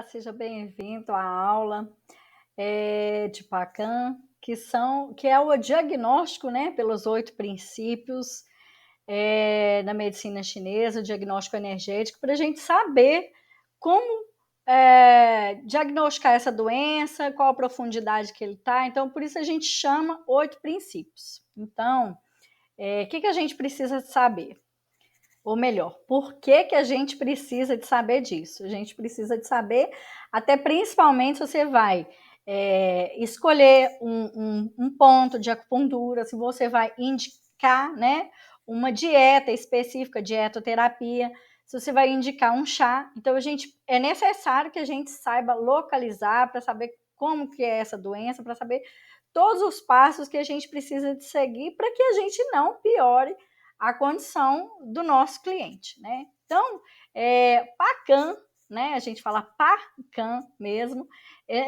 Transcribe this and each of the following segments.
dia, seja bem-vindo à aula de PACAN, que é o diagnóstico, né, pelos 8 princípios da medicina chinesa, o diagnóstico energético, para a gente saber como diagnosticar essa doença, qual a profundidade que ele está. Então, por isso a gente chama 8 princípios. Então, o que a gente precisa saber? Ou melhor, por que a gente precisa de saber disso? A gente precisa de saber, até principalmente se você vai escolher um ponto de acupuntura, se você vai indicar, né, uma dieta específica, dietoterapia, se você vai indicar um chá. Então, é necessário que a gente saiba localizar para saber como que é essa doença, para saber todos os passos que a gente precisa de seguir para que a gente não piore a condição do nosso cliente, né? Então, PACAN, né? A gente fala PACAN mesmo,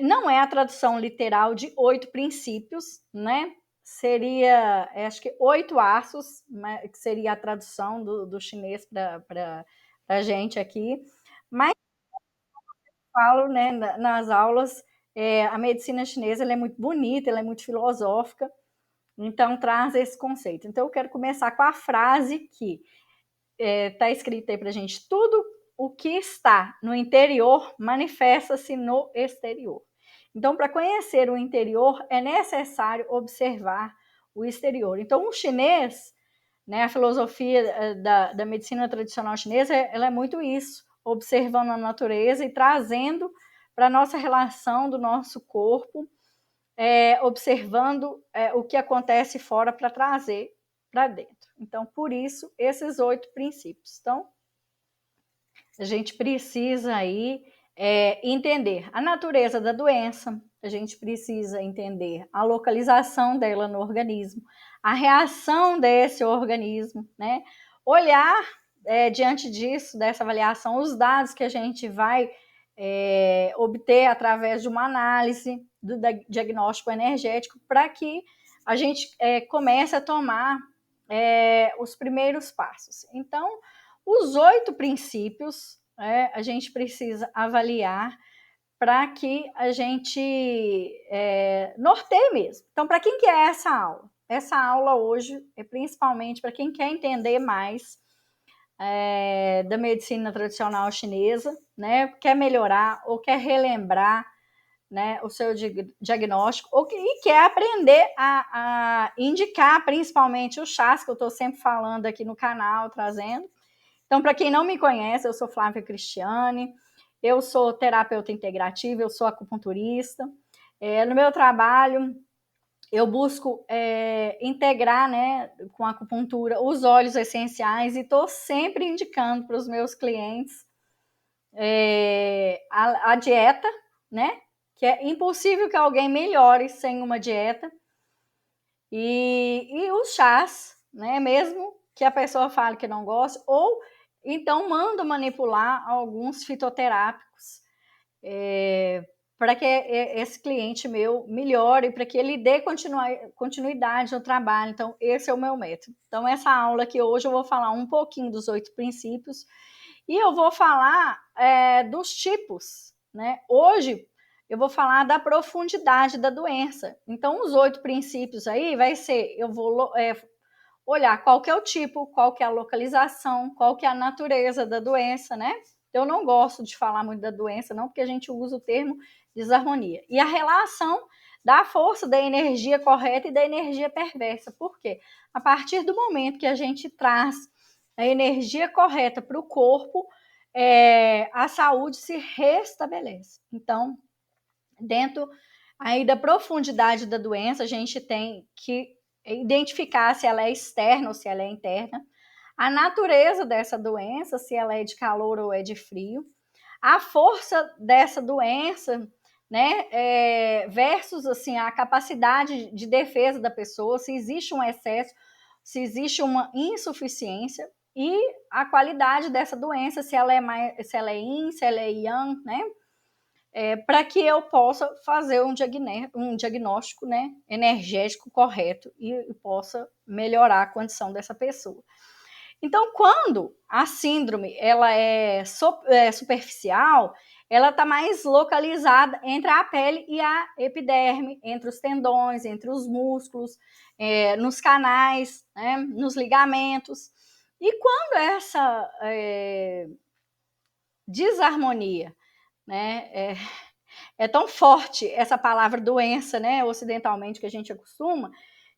não é a tradução literal de 8 princípios, né? Seria, acho que 8 aços, né, que seria a tradução do chinês para a gente aqui, mas falo, né, nas aulas, a medicina chinesa ela é muito bonita, ela é muito filosófica, então traz esse conceito. Então eu quero começar com a frase que está escrita aí para a gente: tudo o que está no interior manifesta-se no exterior. Então, para conhecer o interior, é necessário observar o exterior. Então, o chinês, né, a filosofia da medicina tradicional chinesa, ela é muito isso, observando a natureza e trazendo para a nossa relação do nosso corpo, observando o que acontece fora para trazer para dentro. Então, por isso, esses 8 princípios. Então, a gente precisa aí entender a natureza da doença, a gente precisa entender a localização dela no organismo, a reação desse organismo, né? Olhar diante disso, dessa avaliação, os dados que a gente vai obter através de uma análise do diagnóstico energético para que a gente comece a tomar os primeiros passos. Então, os 8 princípios a gente precisa avaliar para que a gente norteie mesmo. Então, para quem que é essa aula? Essa aula hoje é principalmente para quem quer entender mais da medicina tradicional chinesa, né? Quer melhorar ou quer relembrar, né, o seu diagnóstico, e quer aprender a indicar principalmente os chás que eu estou sempre falando aqui no canal, trazendo. Então, para quem não me conhece, eu sou Flávia Cristiane, eu sou terapeuta integrativa, eu sou acupunturista. No meu trabalho, eu busco integrar, né, com a acupuntura os óleos essenciais e estou sempre indicando para os meus clientes a dieta, né, que é impossível que alguém melhore sem uma dieta, e os chás, né, mesmo que a pessoa fale que não gosta, ou então mando manipular alguns fitoterápicos para que esse cliente meu melhore, para que ele dê continuidade no trabalho. Então, esse é o meu método. Então, essa aula aqui hoje eu vou falar um pouquinho dos 8 princípios e eu vou falar dos tipos, né? Hoje eu vou falar da profundidade da doença. Então, os 8 princípios aí vai ser, eu vou olhar qual que é o tipo, qual que é a localização, qual que é a natureza da doença, né? Eu não gosto de falar muito da doença, não, porque a gente usa o termo desarmonia. E a relação da força da energia correta e da energia perversa. Por quê? A partir do momento que a gente traz a energia correta para o corpo, a saúde se restabelece. Então, dentro aí da profundidade da doença, a gente tem que identificar se ela é externa ou se ela é interna, a natureza dessa doença, se ela é de calor ou é de frio, a força dessa doença, né, versus assim a capacidade de defesa da pessoa, se existe um excesso, se existe uma insuficiência, e a qualidade dessa doença, se ela é yin, se ela é yang, né? Para que eu possa fazer um diagnóstico, né, energético correto e possa melhorar a condição dessa pessoa. Então, quando a síndrome ela é superficial, ela está mais localizada entre a pele e a epiderme, entre os tendões, entre os músculos, nos canais, né, nos ligamentos. E quando essa desarmonia, né, é tão forte essa palavra doença, né, ocidentalmente que a gente acostuma,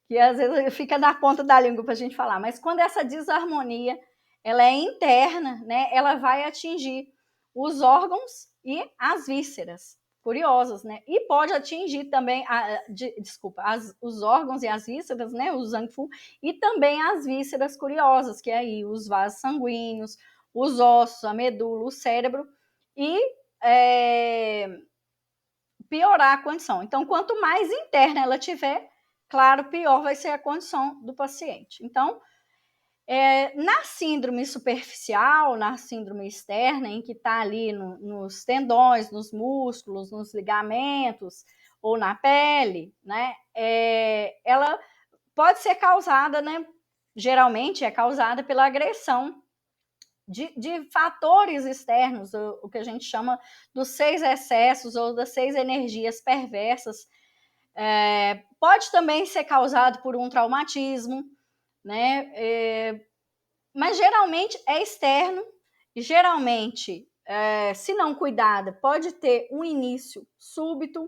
que às vezes fica na ponta da língua para a gente falar, mas quando essa desarmonia ela é interna, né, ela vai atingir os órgãos e as vísceras, curiosos, né? E pode atingir também, os órgãos e as vísceras, né, o Zhang-Fu, e também as vísceras curiosas, que é aí os vasos sanguíneos, os ossos, a medula, o cérebro, e piorar a condição. Então, quanto mais interna ela tiver, claro, pior vai ser a condição do paciente. Então, na síndrome superficial, na síndrome externa, em que está ali nos tendões, nos músculos, nos ligamentos ou na pele, né, ela pode ser causada, né, geralmente é causada pela agressão de fatores externos, o que a gente chama dos 6 excessos ou das 6 energias perversas. Pode também ser causado por um traumatismo, né? Mas geralmente é externo e geralmente, se não cuidada, pode ter um início súbito,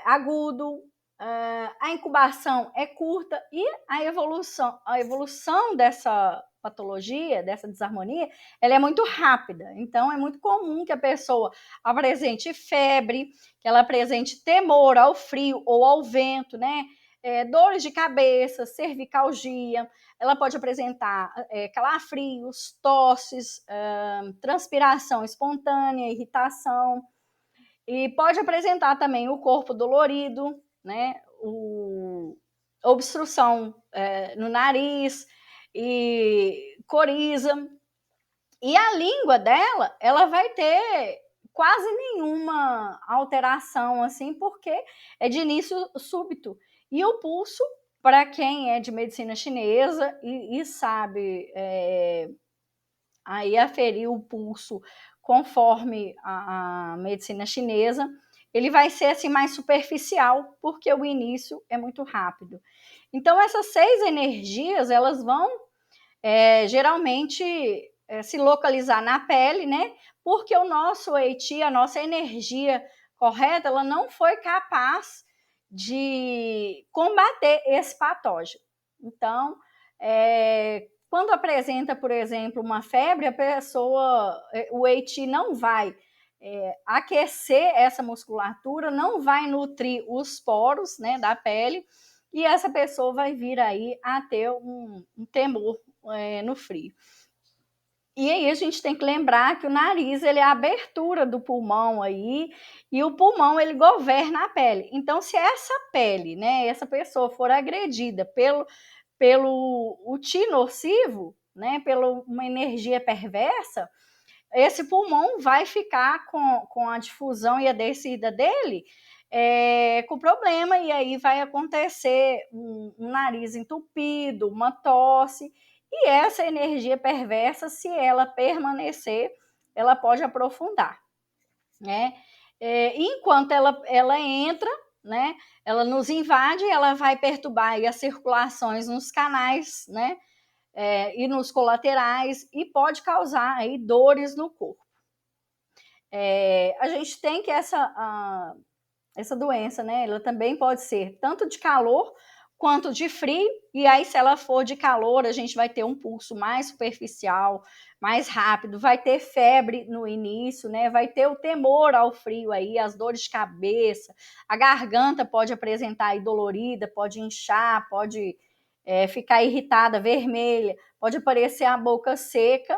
agudo, a incubação é curta e a evolução dessa patologia, dessa desarmonia, ela é muito rápida. Então, é muito comum que a pessoa apresente febre, que ela apresente temor ao frio ou ao vento, né? Dores de cabeça, cervicalgia, ela pode apresentar calafrios, tosses, transpiração espontânea, irritação, e pode apresentar também o corpo dolorido, né? Obstrução no nariz e coriza. E a língua dela, ela vai ter quase nenhuma alteração, assim, porque é de início súbito. E o pulso, para quem é de medicina chinesa e sabe aí aferir o pulso conforme a medicina chinesa, ele vai ser assim mais superficial, porque o início é muito rápido. Então, essas 6 energias, elas vão geralmente se localizar na pele, né? Porque o nosso Eiti, a nossa energia correta, ela não foi capaz de combater esse patógeno. Então, quando apresenta, por exemplo, uma febre, a pessoa, o Eiti não vai aquecer essa musculatura, não vai nutrir os poros, né, da pele, e essa pessoa vai vir aí a ter um temor no frio. E aí a gente tem que lembrar que o nariz, ele é a abertura do pulmão aí, e o pulmão, ele governa a pele. Então, se essa pele, né, essa pessoa for agredida pelo Qi nocivo, né, pela uma energia perversa, esse pulmão vai ficar com a difusão e a descida dele com problema, e aí vai acontecer um nariz entupido, uma tosse, e essa energia perversa, se ela permanecer, ela pode aprofundar, né? Enquanto ela entra, né, ela nos invade, ela vai perturbar aí as circulações nos canais, né, e nos colaterais, e pode causar aí dores no corpo. A gente tem que essa doença, né, ela também pode ser tanto de calor quanto de frio, e aí se ela for de calor, a gente vai ter um pulso mais superficial, mais rápido, vai ter febre no início, né, vai ter o temor ao frio aí, as dores de cabeça, a garganta pode apresentar aí dolorida, pode inchar, pode ficar irritada, vermelha, pode aparecer a boca seca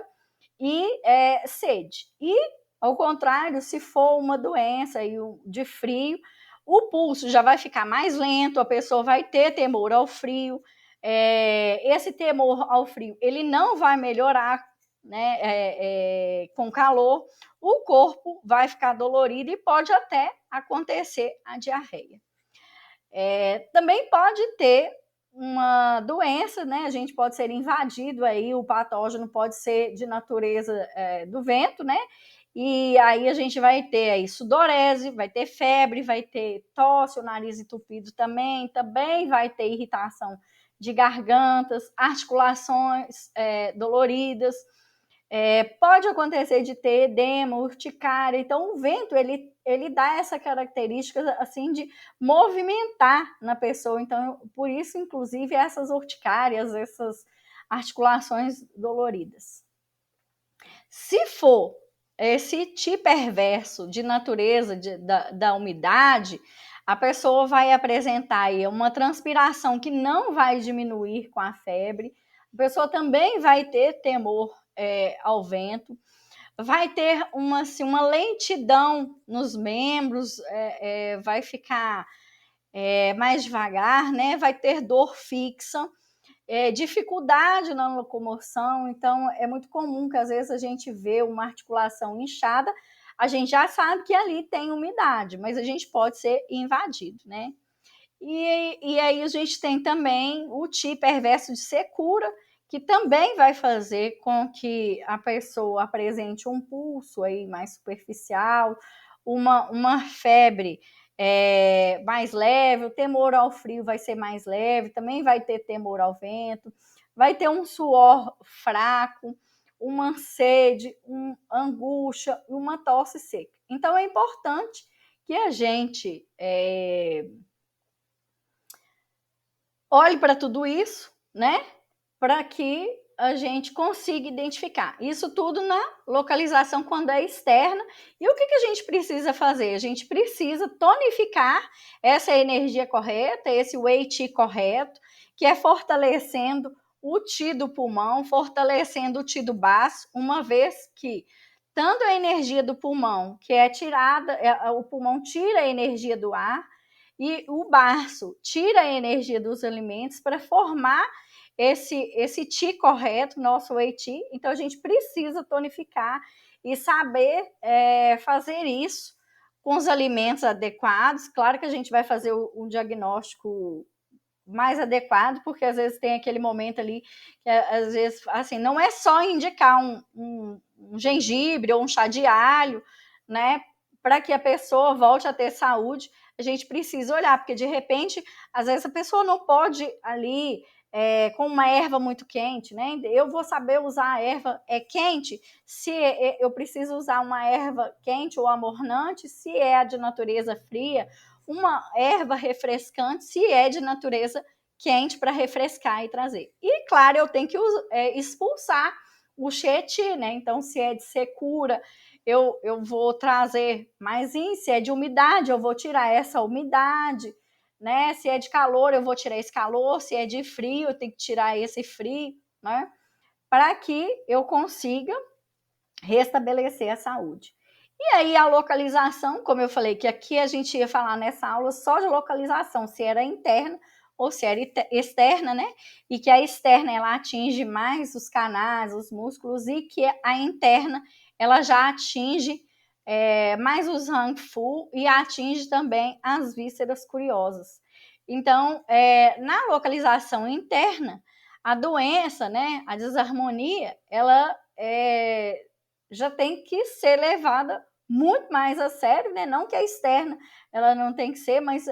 e sede. E, ao contrário, se for uma doença aí de frio, o pulso já vai ficar mais lento, a pessoa vai ter temor ao frio. Esse temor ao frio, ele não vai melhorar, né, com calor, o corpo vai ficar dolorido e pode até acontecer a diarreia. Também pode ter uma doença, né? A gente pode ser invadido aí, o patógeno pode ser de natureza do vento, né? E aí a gente vai ter aí sudorese, vai ter febre, vai ter tosse, o nariz entupido também vai ter irritação de gargantas, articulações doloridas, pode acontecer de ter edema, urticária. Então, o vento, ele dá essa característica, assim, de movimentar na pessoa. Então, por isso, inclusive, essas urticárias, essas articulações doloridas. Se for esse tipo perverso de natureza da umidade, a pessoa vai apresentar aí uma transpiração que não vai diminuir com a febre, a pessoa também vai ter temor ao vento, vai ter assim, uma lentidão nos membros, vai ficar mais devagar, né? Vai ter dor fixa, dificuldade na locomoção. Então, é muito comum que às vezes a gente vê uma articulação inchada, a gente já sabe que ali tem umidade, mas a gente pode ser invadido, né? E aí a gente tem também o tipo perverso de secura, que também vai fazer com que a pessoa apresente um pulso aí mais superficial, uma febre mais leve, o temor ao frio vai ser mais leve, também vai ter temor ao vento, vai ter um suor fraco, uma sede, uma angústia, uma tosse seca. Então é importante que a gente olhe para tudo isso, né? Para que a gente consiga identificar. Isso tudo na localização quando é externa. E o que a gente precisa fazer? A gente precisa tonificar essa energia correta, esse Wei Qi correto, que é fortalecendo o Qi do pulmão, fortalecendo o Qi do baço, uma vez que tanto a energia do pulmão, que é tirada, o pulmão tira a energia do ar, e o baço tira a energia dos alimentos para formar esse Qi correto, nosso Wei Qi. Então, a gente precisa tonificar e saber fazer isso com os alimentos adequados. Claro que a gente vai fazer um diagnóstico mais adequado, porque às vezes tem aquele momento ali que às vezes, assim, não é só indicar um gengibre ou um chá de alho, né, para que a pessoa volte a ter saúde. A gente precisa olhar, porque de repente, às vezes a pessoa não pode ali com uma erva muito quente, né? Eu vou saber usar a erva quente se eu preciso usar uma erva quente ou amornante, se é de natureza fria, uma erva refrescante, se é de natureza quente, para refrescar e trazer. E, claro, eu tenho que expulsar o Xie, né? Então, se é de secura, eu vou trazer mais se é de umidade, eu vou tirar essa umidade, né? Se é de calor, eu vou tirar esse calor, se é de frio, eu tenho que tirar esse frio, né? Para que eu consiga restabelecer a saúde. E aí a localização, como eu falei, que aqui a gente ia falar nessa aula só de localização, se era interna ou se era externa, né? E que a externa ela atinge mais os canais, os músculos, e que a interna ela já atinge mais os Hangfu e atinge também as vísceras curiosas. Então, na localização interna, a doença, né, a desarmonia, ela já tem que ser levada muito mais a sério, né? Não que a externa ela não tem que ser, mas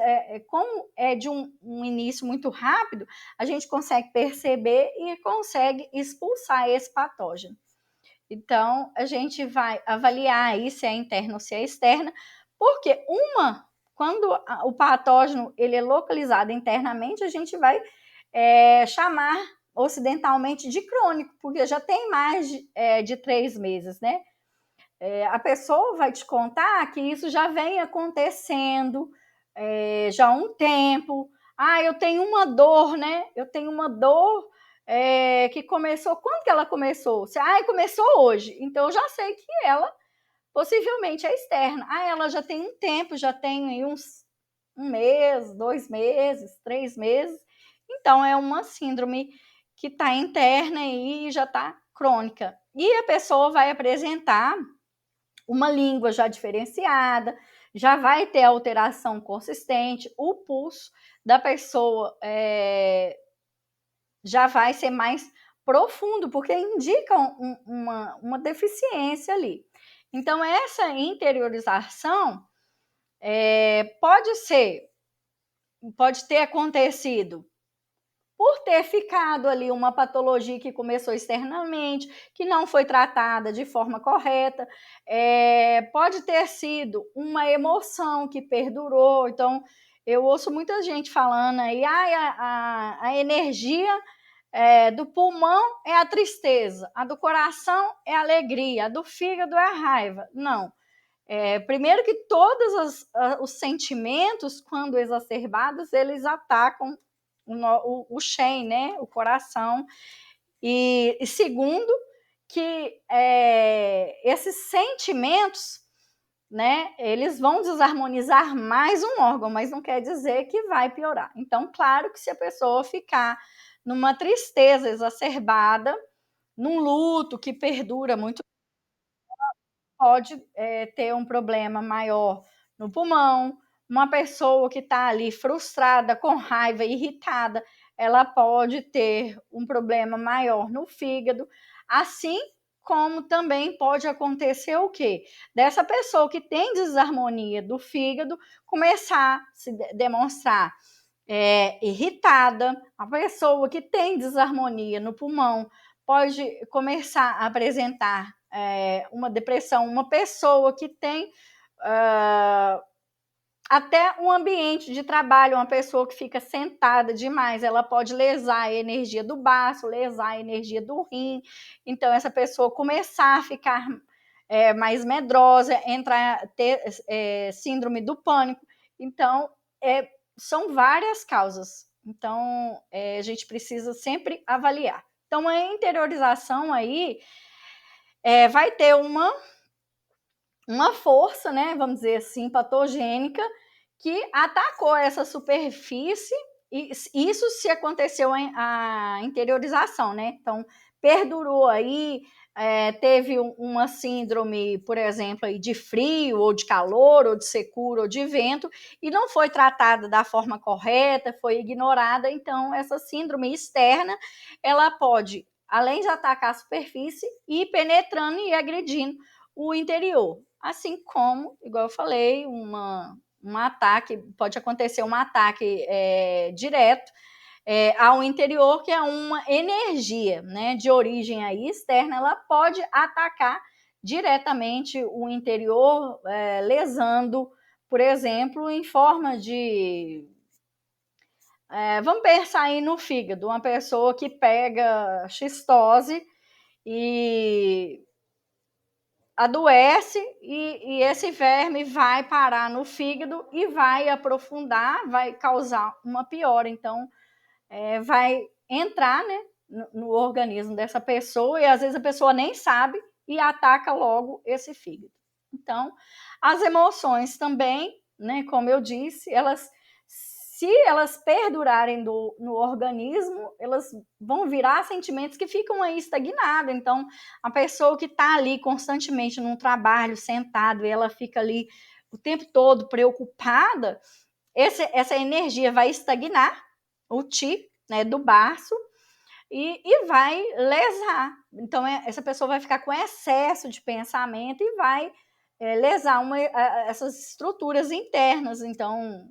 como é de um início muito rápido, a gente consegue perceber e consegue expulsar esse patógeno. Então, a gente vai avaliar aí se é interna ou se é externa, porque quando o patógeno ele é localizado internamente, a gente vai chamar ocidentalmente de crônico, porque já tem mais de 3 meses, né? A pessoa vai te contar que isso já vem acontecendo já há um tempo. Eu tenho uma dor, né? Eu tenho uma dor que começou. Quando que ela começou? Começou hoje. Então eu já sei que ela possivelmente é externa. Ela já tem um tempo, já tem aí um mês, 2 meses, 3 meses. Então é uma síndrome que está interna e já está crônica. E a pessoa vai apresentar uma língua já diferenciada, já vai ter alteração consistente, o pulso da pessoa já vai ser mais profundo, porque indica uma deficiência ali. Então, essa interiorização pode ter acontecido por ter ficado ali uma patologia que começou externamente, que não foi tratada de forma correta, pode ter sido uma emoção que perdurou. Então, eu ouço muita gente falando aí, a energia do pulmão é a tristeza, a do coração é a alegria, a do fígado é a raiva. Não. Primeiro que todos os sentimentos, quando exacerbados, eles atacam o Shen, né, o coração. E segundo, que esses sentimentos, né, eles vão desarmonizar mais um órgão, mas não quer dizer que vai piorar. Então, claro que se a pessoa ficar numa tristeza exacerbada, num luto que perdura muito, pode ter um problema maior no pulmão. Uma pessoa que está ali frustrada, com raiva, irritada, ela pode ter um problema maior no fígado, assim como também pode acontecer o quê? Dessa pessoa que tem desarmonia do fígado começar a se demonstrar irritada. A pessoa que tem desarmonia no pulmão pode começar a apresentar uma depressão. Uma pessoa que tem até um ambiente de trabalho, uma pessoa que fica sentada demais, ela pode lesar a energia do baço, lesar a energia do rim. Então, essa pessoa começar a ficar mais medrosa, ter síndrome do pânico. Então, são várias causas. Então, a gente precisa sempre avaliar. Então, a interiorização aí vai ter uma força, né, vamos dizer assim, patogênica, que atacou essa superfície, e isso se aconteceu a interiorização, né? Então, perdurou aí, teve uma síndrome, por exemplo, aí de frio, ou de calor, ou de secura, ou de vento, e não foi tratada da forma correta, foi ignorada. Então, essa síndrome externa, ela pode, além de atacar a superfície, ir penetrando e agredindo o interior. Assim como, igual eu falei, um ataque, pode acontecer um ataque direto ao interior, que é uma energia, né, de origem aí externa, ela pode atacar diretamente o interior, lesando, por exemplo, em forma de... vamos pensar aí no fígado, uma pessoa que pega xistose e adoece, e esse verme vai parar no fígado e vai aprofundar, vai causar uma piora. Então, vai entrar, né, no organismo dessa pessoa, e às vezes a pessoa nem sabe e ataca logo esse fígado. Então, as emoções também, né, como eu disse, se elas perdurarem no organismo, elas vão virar sentimentos que ficam aí estagnados. Então, a pessoa que está ali constantemente num trabalho, sentado, e ela fica ali o tempo todo preocupada, essa energia vai estagnar o ti, né, do baço, e vai lesar. Então, essa pessoa vai ficar com excesso de pensamento e vai lesar essas estruturas internas. Então,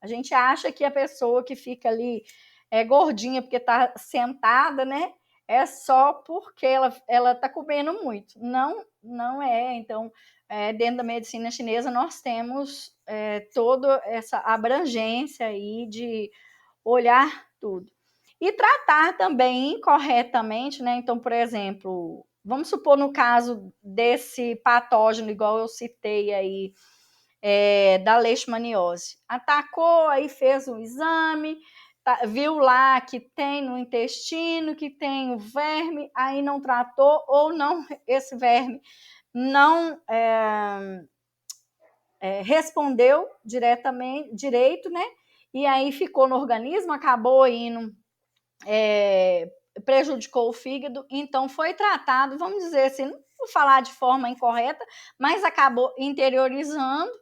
a gente acha que a pessoa que fica ali gordinha porque está sentada, né, é só porque ela está comendo muito. Não, não é. Então, dentro da medicina chinesa, nós temos toda essa abrangência aí de olhar tudo. E tratar também corretamente, né? Então, por exemplo, vamos supor no caso desse patógeno, igual eu citei aí, da leishmaniose. Atacou, aí fez um exame, viu lá que tem no intestino, que tem o verme, aí não tratou, ou não, esse verme não respondeu direito, né? E aí ficou no organismo, acabou indo, prejudicou o fígado, então foi tratado, vamos dizer assim, não vou falar de forma incorreta, mas acabou interiorizando,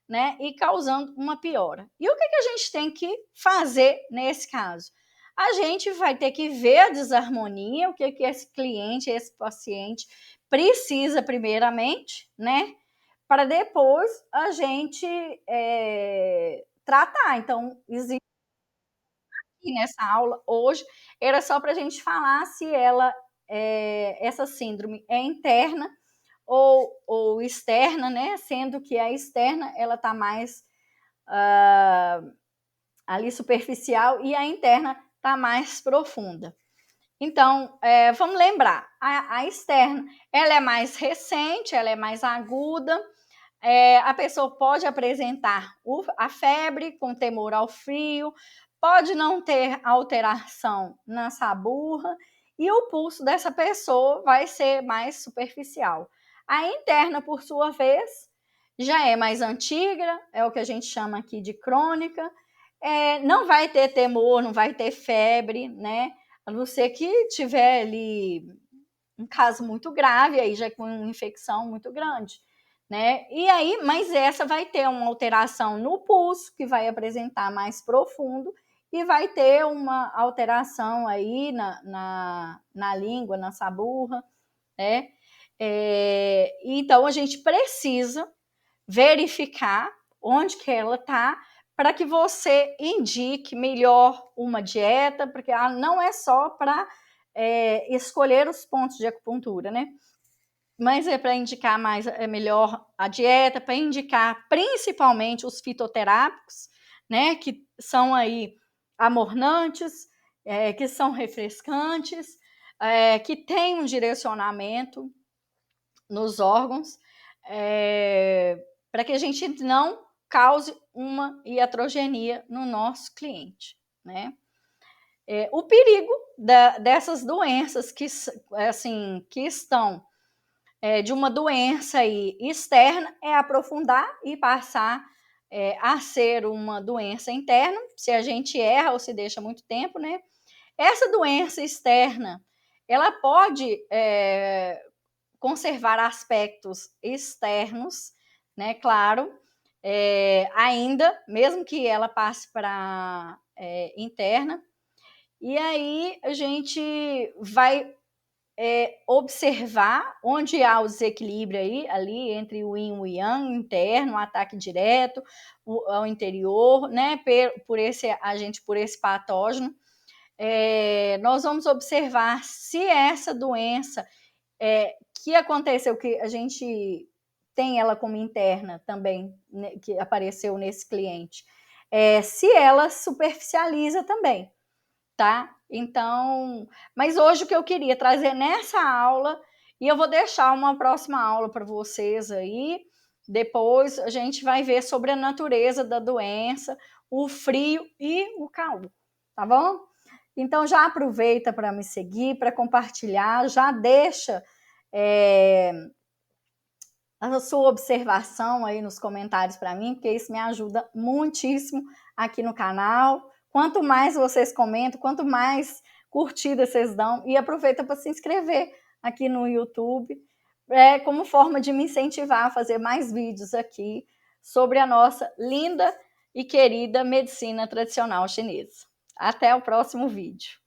né, e causando uma piora. E o que a gente tem que fazer nesse caso? a gente vai ter que ver a desarmonia, o que que esse cliente, esse paciente precisa primeiramente, né? Para depois a gente tratar. Então, existe nessa aula hoje, era só para a gente falar se essa síndrome é interna ou externa, né? Sendo que a externa ela está mais ali superficial e a interna está mais profunda. Então, vamos lembrar, a externa, ela é mais recente, ela é mais aguda, a pessoa pode apresentar a febre com temor ao frio, pode não ter alteração na saburra e o pulso dessa pessoa vai ser mais superficial. A interna, por sua vez, já é mais antiga, é o que a gente chama aqui de crônica, não vai ter temor, não vai ter febre, né? A não ser que tiver ali um caso muito grave, aí já com uma infecção muito grande, né? E aí, mas essa vai ter uma alteração no pulso, que vai apresentar mais profundo, e vai ter uma alteração aí na língua, na saburra, né? Então, a gente precisa verificar onde que ela está para que você indique melhor uma dieta, porque ela não é só para escolher os pontos de acupuntura, né? Mas é para indicar melhor a dieta, para indicar principalmente os fitoterápicos, né? Que são aí amornantes, que são refrescantes, que têm um direcionamento nos órgãos, para que a gente não cause uma iatrogenia no nosso cliente, né? O perigo dessas doenças que estão de uma doença aí externa é aprofundar e passar a ser uma doença interna, se a gente erra ou se deixa muito tempo, né? Essa doença externa, ela pode conservar aspectos externos, né? Claro, ainda, mesmo que ela passe para interna, e aí a gente vai observar onde há o desequilíbrio ali entre o yin e o yang interno, o ataque direto ao interior, né? Por esse agente, por esse patógeno. Nós vamos observar se essa doença que aconteceu, que a gente tem ela como interna também, né, que apareceu nesse cliente, se ela superficializa também, tá? Então, mas hoje o que eu queria trazer nessa aula, e eu vou deixar uma próxima aula para vocês aí, depois a gente vai ver sobre a natureza da doença, o frio e o calor, tá bom? Então já aproveita para me seguir, para compartilhar, já deixa a sua observação aí nos comentários para mim, porque isso me ajuda muitíssimo aqui no canal. Quanto mais vocês comentam, quanto mais curtidas vocês dão, e aproveita para se inscrever aqui no YouTube, como forma de me incentivar a fazer mais vídeos aqui sobre a nossa linda e querida medicina tradicional chinesa. Até o próximo vídeo.